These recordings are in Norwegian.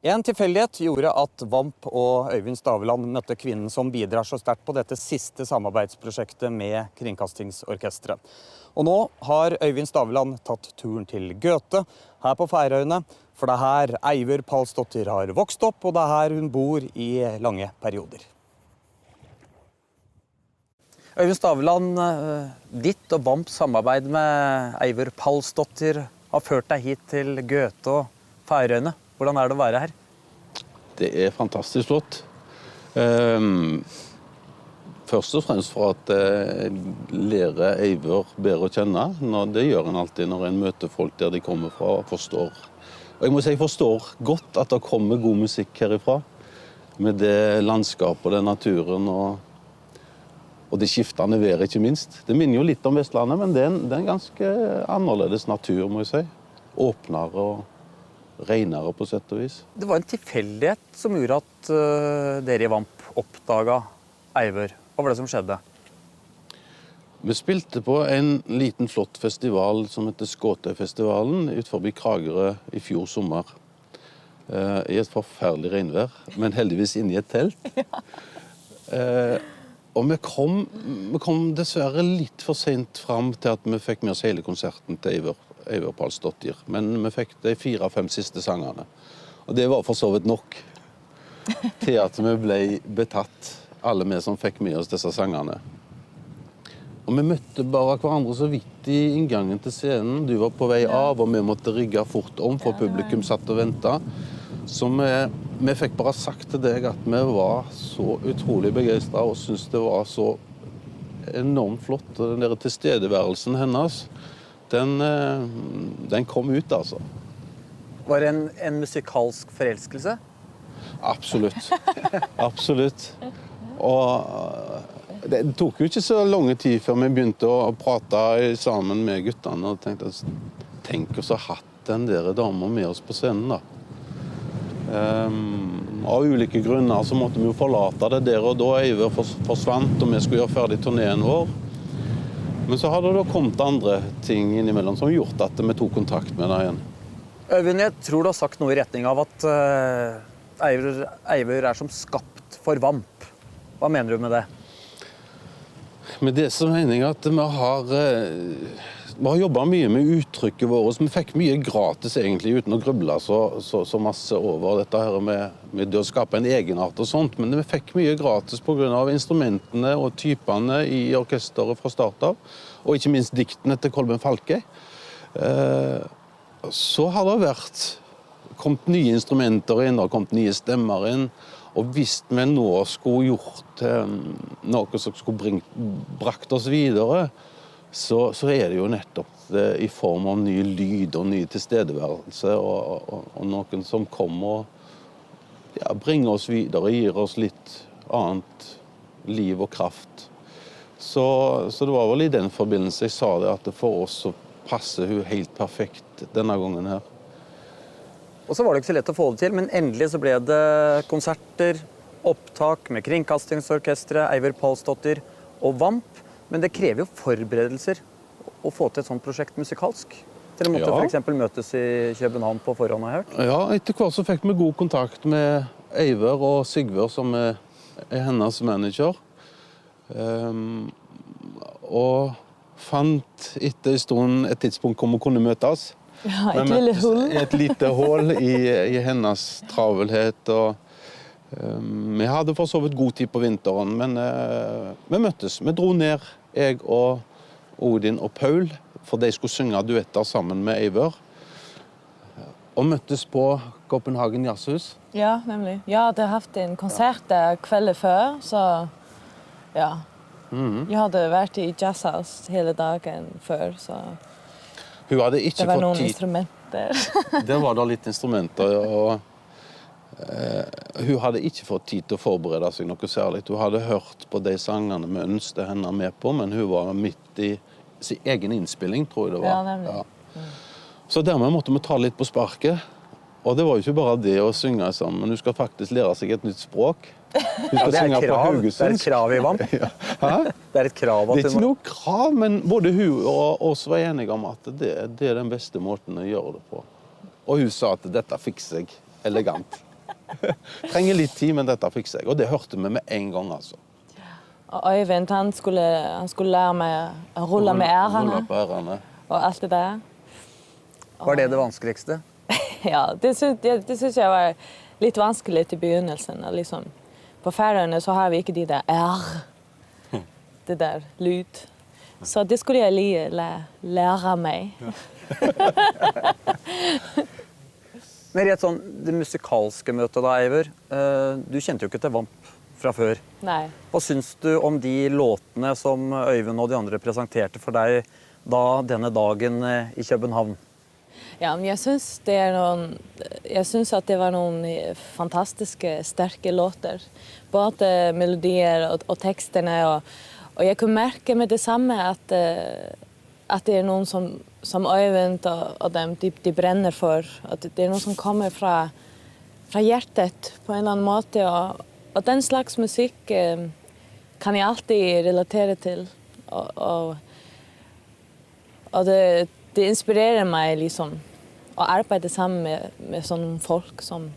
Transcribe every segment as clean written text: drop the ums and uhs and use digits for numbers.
En tilfeldighet gjorde at Vamp og Øyvind Staveland møtte kvinnen som bidrar så sterkt på dette siste samarbeidsprosjektet med Kringkastingsorkestret. Og nå har Øyvind Staveland tatt turen til Goethe, her på Færøyene, for det er her Eivør Palsdottir har vokst opp, og det er her hun bor i lange perioder. Øyvind Staveland, ditt og Vamps samarbeid med Eivør Palsdottir har ført deg hit til Goethe og Færøyene. Hvordan er det å være her? Det er fantastisk flott. Først og fremst for at jeg lærer Eivør bedre å kjenne. Det gjør en alltid når en møter folk der de kommer fra og forstår. Og jeg må si jeg forstår godt at det kommer god musikk herifra. Med det landskapet og den naturen og det skiftende været, ikke minst. Det minner jo litt om Vestlandet, men det er en ganske annerledes natur, må jeg si. Åpnere og renere på sett og vis. Det var en tilfeldighet som gjorde at dere i Vamp oppdaget Eivør. Hva var det som skjedde? Vi spilte på en liten flott festival som heter Skåtøyfestivalen utenfor Kragerø i fjor sommer. I et forferdelig regnvær, men heldigvis inne i et telt. Og vi kom dessverre litt for sent fram til at vi fikk med oss hele konserten til Eivør Palsdottir, men vi fikk de 4-5 siste sangene. Og det var for så vidt nok til at vi ble betatt, alle vi som fikk med oss disse sangene. Og vi møtte bare hverandre så vidt i inngangen til scenen. Du var på vei av, og vi måtte rigge fort om, for publikum satt og ventet. Så vi fikk bare sagt til deg at vi var så utrolig begeistret og syntes det var så enormt flott. Den der tilstedeværelsen hennes, den kom ut, altså. Var det en musikalsk forelskelse? Absolutt. Absolutt. Og det tok jo ikke så lang tid før vi begynte å prate sammen med guttene og tenkte at tenk oss å ha hatt den der damen med oss på scenen, da. Av ulike grunner så måtte vi jo forlate det der og da. Eivør forsvant, og vi skulle gjøre ferdig turneen vår. Men så har det da kommet andre ting innimellom som har gjort at vi tok kontakt med deg igjen. Øyvind, jeg tror du har sagt noe i retning av at Eivør er som skapt for Vamp. Hva mener du med det? Med det så mener jeg at vi har jobbet mye med uttrykket vårt. Vi fikk mye gratis egentlig, uten å gruble så masse over dette her med det å skape en egenart og sånt. Men vi fikk mye gratis på grunn av instrumentene og typene i orkesteret fra start av. Og ikke minst diktene til Kolben Falke. Så har det kommet nye instrumenter inn, det har kommet nye stemmer inn. Og hvis vi nå skulle gjort noe som skulle brakt oss videre, så er det jo nettopp det, i form av ny lyd og ny tilstedeværelse, og noen som kommer og bringer oss videre, gir oss litt annet liv og kraft. Så det var vel i den forbindelse jeg sa det, at for oss så passer hun helt perfekt denne gangen her. Og så var det ikke så lett å få det til, men endelig så ble det konserter, opptak med Kringkastingsorkestret, Eivør Palsdottir og Vamp. Men det krever jo forberedelser å få til et sånt prosjekt musikalsk. Dere måtte for eksempel møtes i København på forhånd, har jeg hørt. Ja, etter hvert så fikk vi god kontakt med Eivør og Sigvør, som er hennes manager. Og fant etter en stund et tidspunkt hvor vi kunne møtes. Ja, et lille hull. Et lite hull i hennes travelhet. Vi hadde for så vidt god tid på vinteren, men vi møttes. Vi dro ned, jeg og Odin og Paul, for de skulle synge duetter sammen med Eivør. Og møttes på Copenhagen Jazzhus. Ja, nemlig. Jeg hadde haft en konsert der kvelden før, så ja. Jeg hadde vært i jazzhus hele dagen før, så Hun hadde ikke det var fått noen tid. instrumenter. Det var da litt instrumenter, og hun hadde ikke fått tid til å forberede seg noe særlig. Hun hadde hørt på de sangene vi ønsket henne med på, men hun var midt i sin egen innspilling, tror jeg det var. Ja, nemlig. Ja. Så dermed måtte vi ta litt på sparket. Og det var jo ikke bare det å synge sammen, men hun skal faktisk lære seg et nytt språk. Hun skal synge på Haugesund. Det er et krav i Vamp. Hæ? Det er et krav at Det er ikke noe krav, men både hun og oss var enige om at det er den beste måten å gjøre det på. Og hun sa at dette fikser jeg elegant. Trenger litt tid, men dette fikser jeg. Og det hørte vi med en gang, altså. Og Øyvind, han skulle lære meg å rulle med ærene Rulle på ærene. og alt det der. Var det det vanskeligste? Ja, det synes jeg var litt vanskelig til begynnelsen. Liksom. På Færøyene så har vi ikke de der det der lyd. Så det skulle jeg lære meg. Men rett sånn, det musikalske møtet da, Eivør, du kjente jo ikke til Vamp fra før. Nei. Hva syns du om de låtene som Øyvind og de andre presenterte for deg da denne dagen i København? Ja, men jeg synes at det var noen fantastiske, sterke låter. Både melodier og tekstene. Og jeg kunne merke med det samme at det er noen som Øyvind og dem, de brenner for. At det er noe som kommer fra hjertet på en eller annen måte. Og den slags musikk kan jeg alltid relatere til. Og det inspirerer meg liksom å arbeide sammen med sånne folk som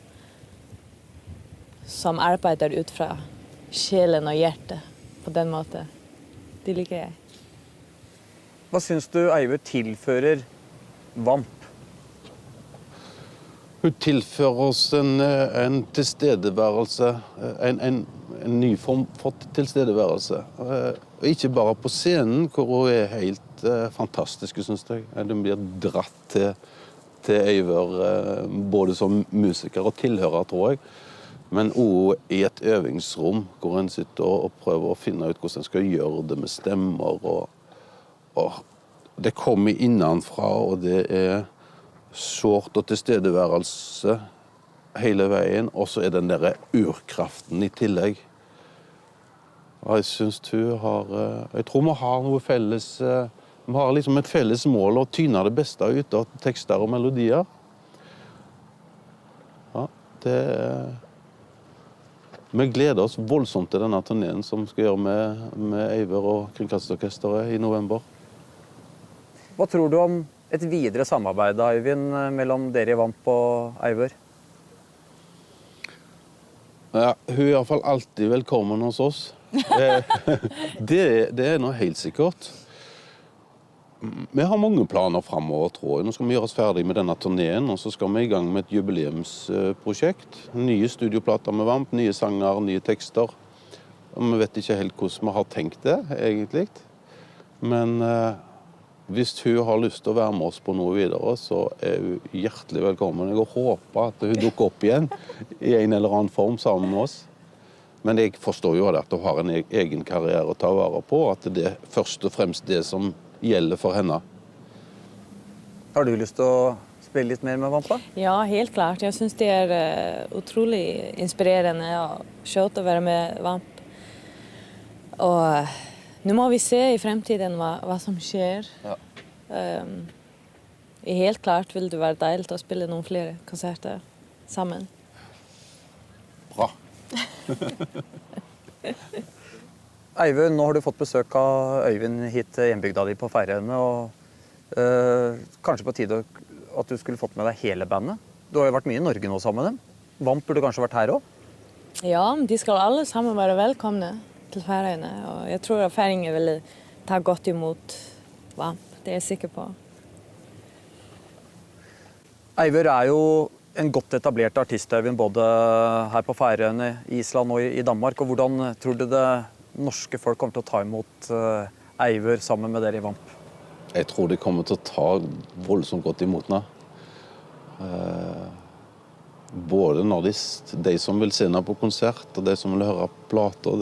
arbeider ut fra sjelen og hjertet på den måten. Det liker jeg. Hva syns du Eivør tilfører Vamp? Hun tilfører oss en tilstedeværelse, en ny form for tilstedeværelse. Og ikke bare på scenen, hvor hun er helt fantastisk, synes jeg. Hun blir dratt til Eivør, både som musiker og tilhører, tror jeg. Men også i et øvingsrom, hvor en sitter og prøver å finne ut hvordan en skal gjøre det med stemmer. Og det kommer innenfra, og det er sårt og tilstedeværelse hele veien, og så er den der urkraften i tillegg. Og jeg synes jeg tror vi har noe felles, vi har liksom et felles mål å tyne det beste ut av tekster og melodier. Ja, vi gleder oss voldsomt til denne turneen som skal gjøre med Eivør og Kringkastingsorkesteret i november. Hva tror du om et videre samarbeid, Øyvind, mellom dere i Vamp og Eivør? Ja, hun er i hvert fall alltid velkommen hos oss. Det er noe helt sikkert. Vi har mange planer fremover, tror jeg. Nå skal vi gjøre oss ferdig med denne turneen, og så skal vi i gang med et jubileumsprosjekt. Nye studioplater med Vamp, nye sanger, nye tekster. Og vi vet ikke helt hvordan vi har tenkt det, egentlig. Men hvis hun har lyst til å være med oss på noe videre, så er hun hjertelig velkommen. Jeg håper at hun dukker opp igjen i en eller annen form sammen med oss. Men jeg forstår jo at hun har en egen karriere å ta vare på, at det er først og fremst det som gjelder for henne. Har du lyst til å spille litt mer med Vamp? Ja, helt klart. Jeg synes det er utrolig inspirerende og skjønt å være med Vamp. Og nå må vi se i fremtiden hva som skjer. Ja. Helt klart vil det være deilig å spille noen flere konserter sammen. Bra. Eivør, nå har du fått besøk av Øyvind hit til hjembygda di på Færøyene, og kanskje på tide at du skulle fått med deg hele bandet. Du har jo vært mye i Norge nå sammen med dem. Vamp burde kanskje vært her også? Ja, de skal alle sammen være velkomne til Færøyene, og jeg tror at færinger vil ta godt imot Vamp, det er jeg sikker på. Eivør er jo en godt etablert artist, Øyvind, både her på Færøyene, Island og i Danmark. Og hvordan tror du det norske folk kommer til å ta imot Eivør sammen med dere i Vamp? Jeg tror de kommer til å ta voldsomt godt imot henne. Både når de som vil se henne på konsert, og de som vil høre plater,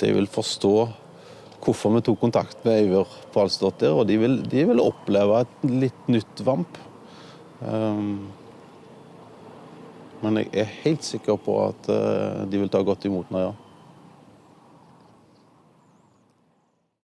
de vil forstå hvorfor vi tok kontakt med Eivør Palsdottir, og de vil oppleve et litt nytt Vamp. Men jeg er helt sikker på at de vil ta godt imot henne, ja.